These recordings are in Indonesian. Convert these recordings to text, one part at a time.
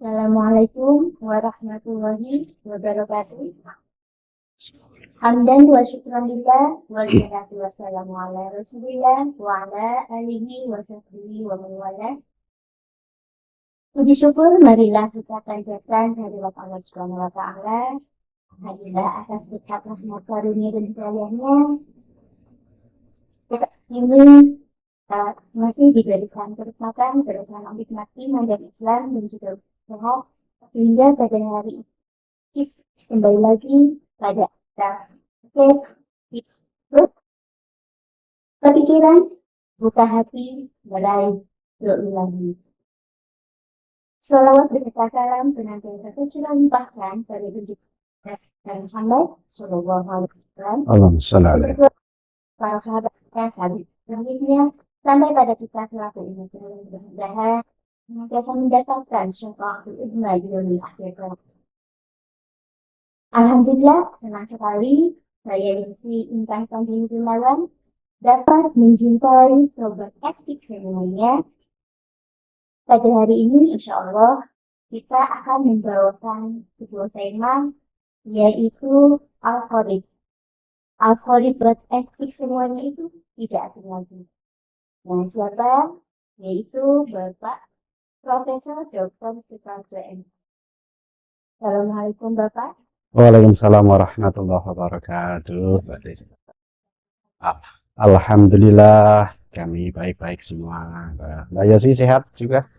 Assalamualaikum warahmatullahi wabarakatuh. Hamdan wa syukran lillah wa salatu wassalamu ala rasulillah wa ala alihi wa sahbihi wa man walah. Puji syukur marilah kita panjatkan kehadirat Allah Subhanahu wa taala. Alhamdulillah atas berkat rahmat karunia dan hidayahnya kita ini masih diberikan kesempatan bersama nikmat iman dan Islam dan juga sehat sehingga pada hari ini kembali lagi pada kepikiran buka hati meraih ilahi. Salawat beserta salam senantiasa tercurah limpahkan pada junjungan Muhammad Sallallahu Alaihi Wasallam, para sahabatnya, sahabatnya sampai pada kita selaku umat yang mudah-mudahan senantiasa mendapatkan syafaatul uzma di dunia akhirat. Alhamdulillah, senang sekali saya Lucy Intan Sanjung Gunawan dapat menjumpai sobat aktif semuanya. Pada hari ini, insya Allah, kita akan membawakan sebuah tema, yaitu Al-Qorib. Al-Qorib buat aktif semuanya itu tidak asing lagi. Nah, siapa? Yaitu Bapak Profesor Dr. Suparjo M. Assalamualaikum Bapak. Waalaikumsalam warahmatullahi wabarakatuh. Alhamdulillah kami baik-baik semua. Mbak Yosi sehat juga?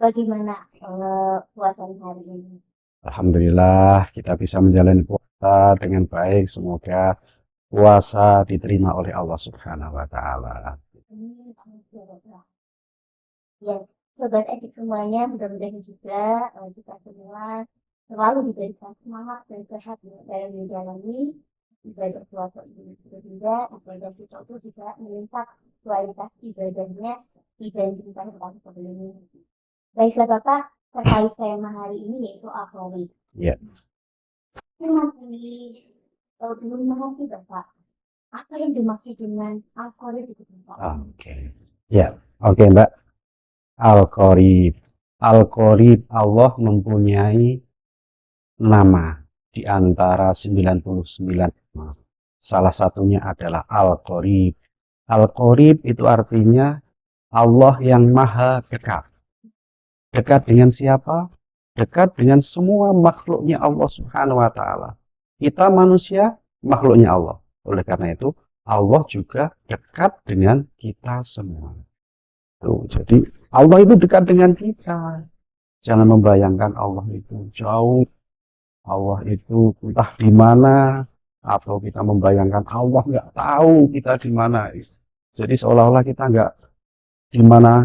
Bagaimana puasa hari ini? Alhamdulillah kita bisa menjalani puasa dengan baik. Semoga puasa diterima oleh Allah Subhanahu wa taala. Ya, sobat edik semuanya, mudah-mudahan juga kita semua selalu diberikan semangat dan sehat dalam menjalani ibadah puasa ini, sehingga ibadah kita itu bisa meningkat kualitas ibadahnya dibandingkan dengan sebelumnya. Baiklah Bapak, terkait tema hari ini yaitu Al-Qorib. Ya. Belum mengerti Bapak, apa yang dimaksud dengan Al-Qorib itu Bapak? Oke Mbak. Al-Qorib. Al-Qorib, Allah mempunyai nama di antara 99 nama. Salah satunya adalah Al-Qorib. Al-Qorib itu artinya Allah yang maha dekat. Dekat dengan siapa? Dekat dengan semua makhluknya Allah Subhanahu wa taala. Kita manusia, makhluknya Allah. Oleh karena itu, Allah juga dekat dengan kita semua. Tuh, jadi Allah itu dekat dengan kita. Jangan membayangkan Allah itu jauh. Allah itu entah di mana, atau kita membayangkan Allah nggak tahu kita di mana. Jadi seolah-olah kita nggak di mana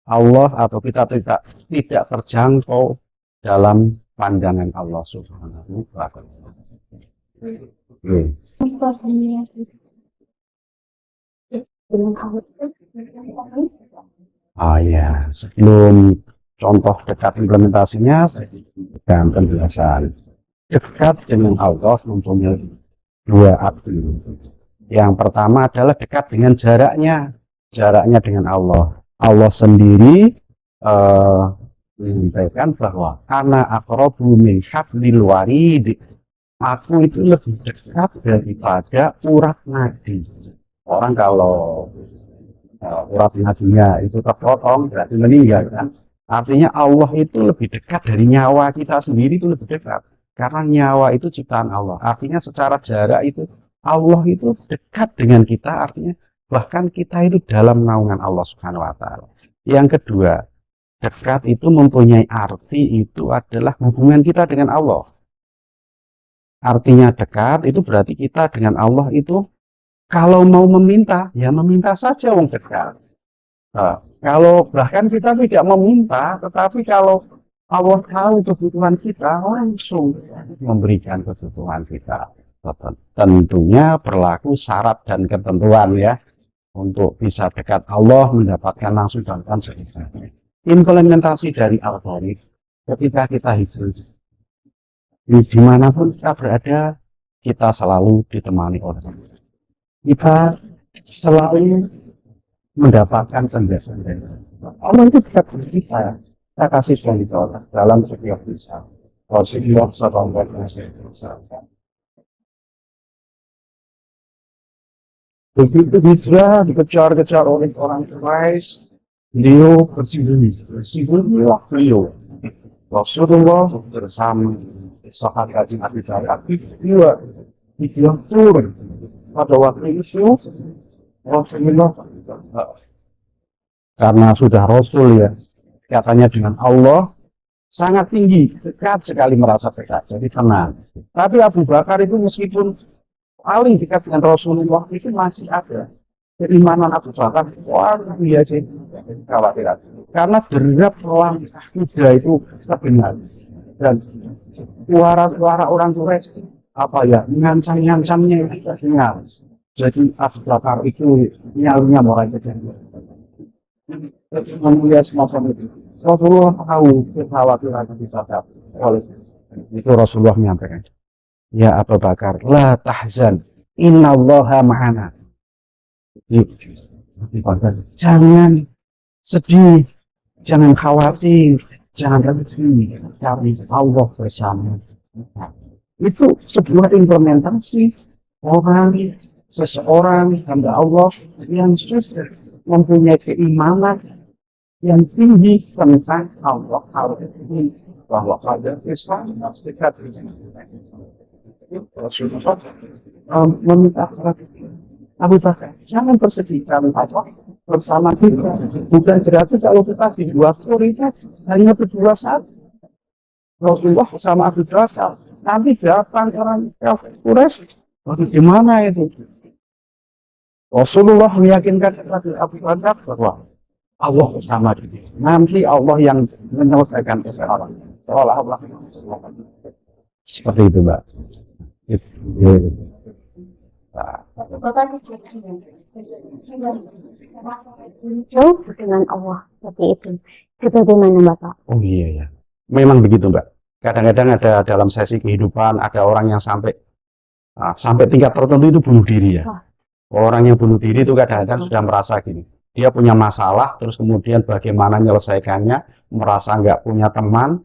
Allah, atau kita tidak terjangkau dalam pandangan Allah Subhanahu wa taala. Sebelum contoh dekat implementasinya, saya berikan penjelasan. Dekat dengan Allah mempunyai dua arti. Yang pertama adalah dekat dengan jaraknya dengan Allah. Allah sendiri menyampaikan bahwa ana aqrabu min hablil warid. Aku itu lebih dekat daripada urat nadi. Orang kalau urat nadinya itu terpotong berarti meninggal kan. Artinya Allah itu lebih dekat dari nyawa kita sendiri, itu lebih dekat. Karena nyawa itu ciptaan Allah. Artinya secara jarak itu Allah itu dekat dengan kita, artinya bahkan kita itu dalam naungan Allah Subhanahu wa taala. Yang kedua, dekat itu mempunyai arti itu adalah hubungan kita dengan Allah. Artinya dekat itu berarti kita dengan Allah itu kalau mau meminta, ya meminta saja wong dekat. Kalau bahkan kita tidak meminta, tetapi kalau Allah tahu kebutuhan kita, langsung memberikan kebutuhan kita. Tentunya berlaku syarat dan ketentuan ya. Untuk bisa dekat Allah, mendapatkan langsung bantuan sebesarnya. Implementasi dari Al-Qorib ketika kita hidup dimanapun kita berada, kita selalu ditemani oleh Allah. Kita selalu mendapatkan penjelasan. Allah itu dekat dengan kita kasih contoh dalam setiap kisah. Rasulullah Sallallahu Alaihi Wasallam. Begitu hijrah dikejar-kejar oleh orang Quraisy, beliau bersembunyilah beliau. Rasulullah bersama sahabat Abu Bakar berdua di turun. Pada waktu itu Rasulullah karena sudah Rasul ya, katanya dengan Allah sangat tinggi, dekat sekali merasa dekat, jadi tenang. Tapi Abu Bakar itu meskipun paling dekat dengan Rasulullah itu masih ada keimanan Abu Bakar. Wah, iya sih, khawatiran. Karena derap langkah kuda itu terdengar dan suara-suara orang Quraisy apa ya, ngancam-ngancamnya itu terdengar. Jadi Abu Bakar itu nyalinya mulai kejadian. Melihat semacam itu. Rasulullah tahu kekhawatiran yang disasar oleh itu. Rasulullah menyampaikan, ya Abu Bakar, la tahzan, innallaha ma'ana. Jangan sedih, jangan khawatir, jangan sedih, tapi Allah bersama. Itu sebuah implementasi seseorang hamba Allah yang sudah mempunyai keimanan yang tinggi tentang Allah bahwa pada Islam dekat Rasulullah meminta Abu Bakar jangan bersedih kami Allah bersama kita, bukan berarti kalau kita dibuat prioritas hanya berdua saja. Rasulullah bersama Abu Bakar nanti datang orang Quraisy bagaimana itu? Rasulullah meyakinkan kepada Abu Bakar bahwa Allah bersama dia. Nanti Allah yang menyelesaikan persoalan. Seolah-olah seperti itu, Mbak. Jauh dengan Allah seperti itu. Itu bagaimana Bapak? Oh iya ya. Memang begitu, Mbak. Kadang-kadang ada dalam sesi kehidupan ada orang yang sampai tingkat tertentu itu bunuh diri ya. Orang yang bunuh diri itu kadang-kadang sudah merasa gini. Dia punya masalah, terus kemudian bagaimana menyelesaikannya, merasa nggak punya teman,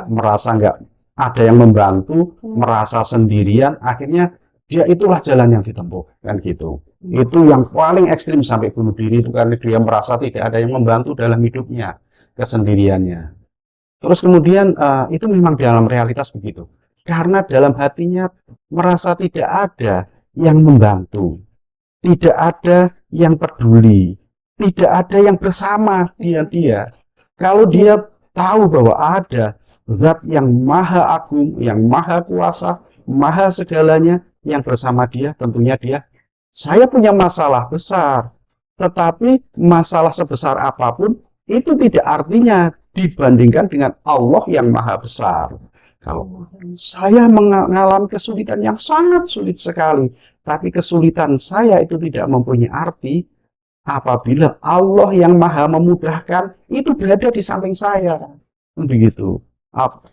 merasa nggak ada yang membantu, merasa sendirian, akhirnya dia itulah jalan yang ditempuh, kan gitu. Itu yang paling ekstrim sampai bunuh diri itu karena dia merasa tidak ada yang membantu dalam hidupnya, kesendiriannya. Terus kemudian itu memang dalam realitas begitu, karena dalam hatinya merasa tidak ada yang membantu, tidak ada yang peduli. Tidak ada yang bersama dia. Kalau dia tahu bahwa ada zat yang maha agung, yang maha kuasa, maha segalanya yang bersama dia, tentunya saya punya masalah besar. Tetapi masalah sebesar apapun, itu tidak artinya dibandingkan dengan Allah yang maha besar. Kalau saya mengalami kesulitan yang sangat sulit sekali, tapi kesulitan saya itu tidak mempunyai arti, apabila Allah yang maha memudahkan itu berada di samping saya. Begitu.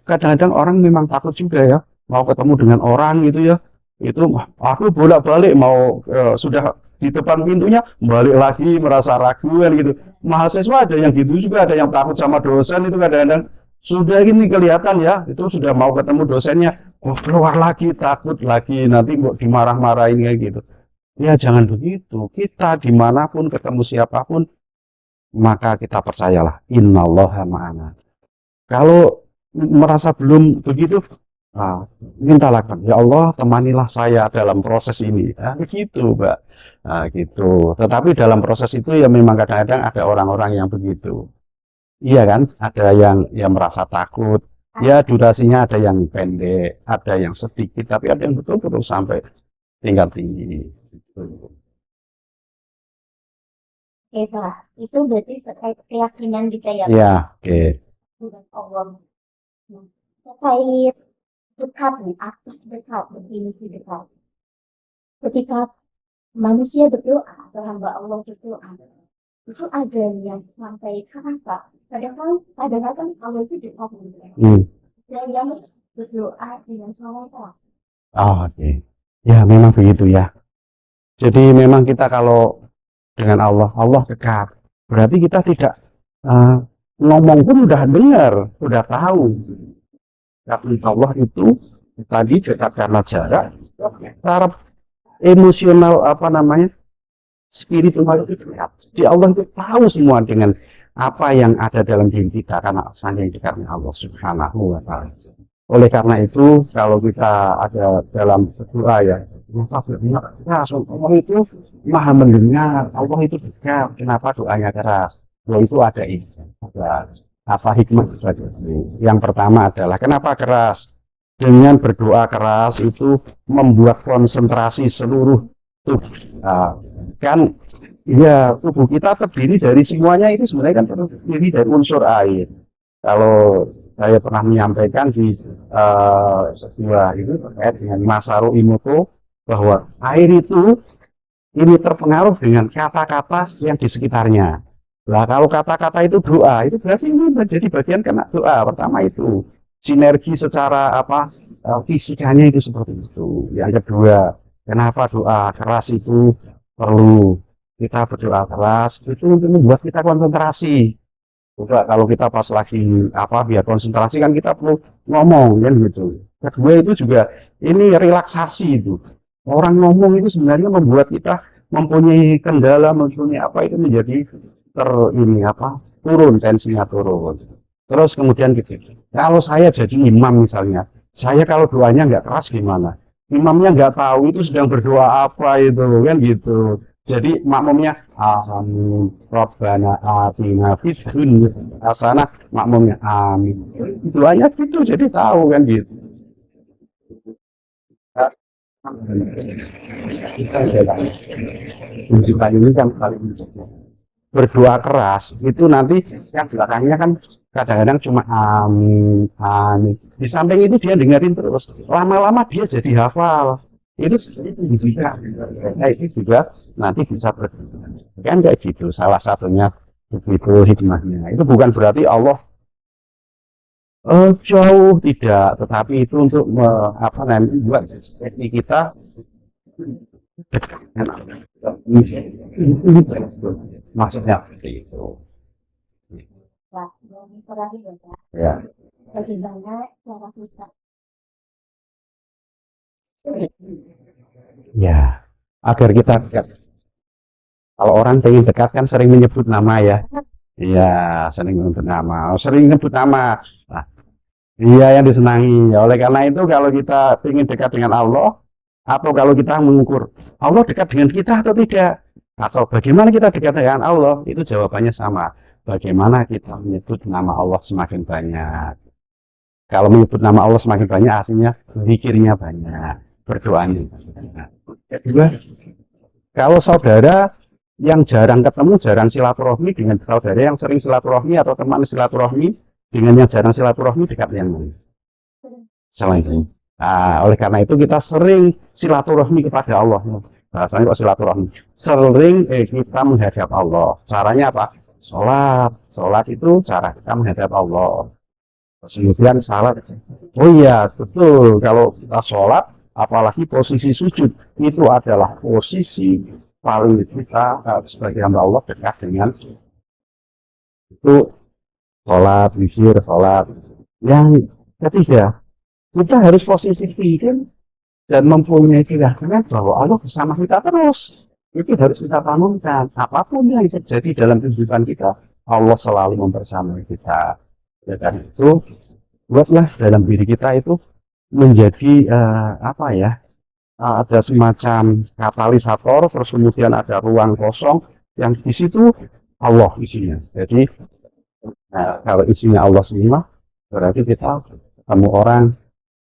Kadang-kadang orang memang takut juga ya, mau ketemu dengan orang gitu ya. Itu aku bolak-balik mau sudah di depan pintunya, balik lagi merasa ragu kan gitu. Mahasiswa ada yang gitu juga, ada yang takut sama dosen itu kadang-kadang. Sudah ini kelihatan ya, itu sudah mau ketemu dosennya, keluar lagi, takut lagi, nanti kok dimarah-marahin kayak gitu. Ya jangan begitu, kita dimanapun ketemu siapapun, maka kita percayalah, innallaha ma'ana. Kalau merasa belum begitu, mintalah, ya Allah temanilah saya dalam proses ini. Begitu Mbak. Gitu. Tetapi dalam proses itu ya memang kadang-kadang ada orang-orang yang begitu. Iya kan, ada yang merasa takut, ya durasinya ada yang pendek, ada yang sedikit, tapi ada yang betul-betul sampai tingkat tinggi. Itu berarti terkait keyakinan kita ya. Ya, oke. Dengan Allah. Terkait dekat nih, arti dekat, definisi dekat. Ketika manusia berdoa atau hamba Allah berdoa, itu ada yang sampai kerasa. Padahal kan Allah itu dekat gitu. Dan yang berdoa dengan suara keras. Oke. Ya, memang begitu ya. Jadi memang kita kalau dengan Allah, Allah dekat. Berarti kita tidak eh, ngomong pun udah dengar, udah tahu. Tapi Allah itu tadi dekat karena jarak, secara emosional apa namanya, spiritual itu dekat. Di Allah itu tahu semua dengan apa yang ada dalam diri kita karena saking dekatnya Allah Subhanahu wa Ta'ala. Oleh karena itu, kalau kita ada dalam doa ya, Allah itu maha mendengar, Allah itu dekat. Kenapa doanya keras? Bahwa itu ada ini, ada apa hikmah sebagai itu. Yang pertama adalah kenapa keras? Dengan berdoa keras itu membuat konsentrasi seluruh tubuh. Nah, kan ya tubuh kita terdiri dari semuanya itu sebenarnya kan terdiri dari unsur air. Kalau saya pernah menyampaikan di sebuah itu terkait dengan Masaru Emoto bahwa air itu ini terpengaruh dengan kata-kata yang di sekitarnya. Nah, kalau kata-kata itu doa, itu berarti ini menjadi bagian kena doa. Pertama itu sinergi secara apa fisikanya itu seperti itu. Yang kedua, kenapa doa keras itu perlu kita berdoa keras itu untuk membuat kita konsentrasi. Coba kalau kita pas lagi apa biar konsentrasi kan kita perlu ngomong kan gitu. Kedua itu juga ini relaksasi itu. Orang ngomong itu sebenarnya membuat kita mempunyai kendala, mempunyai apa itu menjadi ini apa turun tensinya turun. Terus kemudian gitu. Kalau saya jadi imam misalnya, saya kalau doanya nggak keras gimana? Imamnya nggak tahu itu sedang berdoa apa itu kan gitu. Jadi makmumnya amin, Rabbana atina fid dunya hasanah, makmumnya amin. Doanya gitu jadi tahu kan gitu. Kita adalah mencintai ini yang paling berdoa keras itu nanti yang belakangnya kan kadang-kadang cuma amin amin di samping itu dia dengerin terus lama-lama dia jadi hafal itu bisa itu juga nanti bisa kan kayak gitu salah satunya begitu hikmahnya itu bukan berarti Allah jauh tidak tetapi itu untuk apa namanya buat seperti kita maksudnya seperti itu. Nah, yang terakhir ya, Kak. Ya. Bagaimana cara kita Ya, agar kita dekat. Kalau orang pengen dekat kan sering menyebut nama ya. Iya, sering menyebut nama. Sering menyebut nama. Nah, iya yang disenangi. Oleh karena itu kalau kita ingin dekat dengan Allah, atau kalau kita mengukur Allah dekat dengan kita atau tidak, atau bagaimana kita dekat dengan Allah, itu jawabannya sama. Bagaimana kita menyebut nama Allah semakin banyak. Kalau menyebut nama Allah semakin banyak, artinya zikirnya banyak, berdoanya banyak. Kedua, kalau saudara yang jarang ketemu, jarang silaturahmi dengan saudara yang sering silaturahmi atau teman silaturahmi dengan yang jarang silaturahmi dekat yang mana? Selain itu. Nah, oleh karena itu kita sering silaturahmi kepada Allah. Bahasanya kok silaturahmi. Sering kita menghadap Allah. Caranya apa? Sholat. Sholat itu cara kita menghadap Allah. Kemudian salat. Oh iya, betul. Kalau kita sholat, apalagi posisi sujud, itu adalah posisi paling kita sebagai hamba Allah dekat dengan itu sholat, zikir, sholat. Yang ketiga, kita harus positif thinking dan mempunyai keyakinan bahwa Allah bersama kita terus. Itu harus kita bangunkan. Apapun yang terjadi dalam kehidupan kita, Allah selalu membersamai kita. Dan itu buatlah dalam diri kita itu menjadi apa ya? Ada semacam katalisator, terus kemudian ada ruang kosong yang di situ Allah isinya. Jadi kalau isinya Allah semua, berarti kita ketemu orang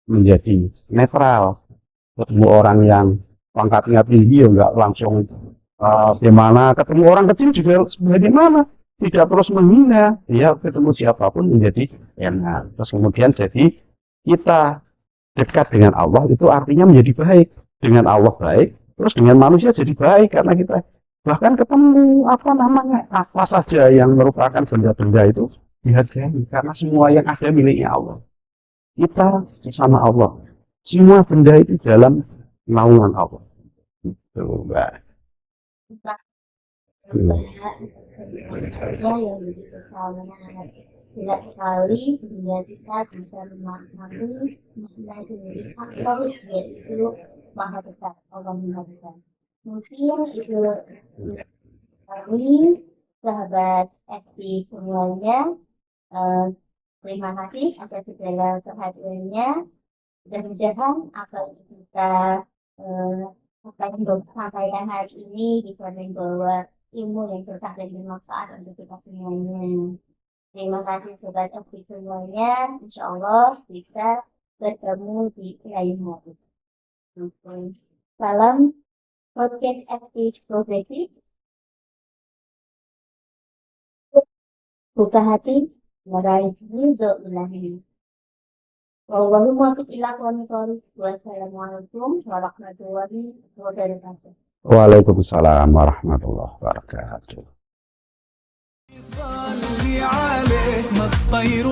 menjadi netral, ketemu orang yang pangkatnya tinggi ya nggak langsung bagaimana, ketemu orang kecil juga bagaimana, tidak terus menghina, ya ketemu siapapun menjadi enak. Terus kemudian jadi kita dekat dengan Allah itu artinya menjadi baik, dengan Allah baik, terus dengan manusia jadi baik karena kita bahkan ketemu apa namanya apa saja yang merupakan benda-benda itu dihargai karena semua yang ada miliknya Allah. Kita bersama Allah. Semua benda itu dalam naungan Allah. Itu, Mbak. Entah saja yang begitu sangat tidak sekali sehingga kita bisa memahami makna dari aktor yaitu maha besar Allah maha besar. Mungkin itu kami sahabat FP semuanya. Eh, Terima kasih atas segala perhatiannya. Mudah-mudahan apa yang kita eh, apa yang kita sampaikan hari ini bisa membawa ilmu yang berkah dan bermanfaat untuk kita semuanya. Terima kasih sobat FP semuanya. Insya Allah bisa bertemu di lain waktu. Oke. Salam podcast FP Profesi. Buka hati, meraih ridho ilahi. Wassalamualaikum warahmatullahi wabarakatuh. Waalaikumsalam warahmatullahi wabarakatuh. صلي عليه ما الطير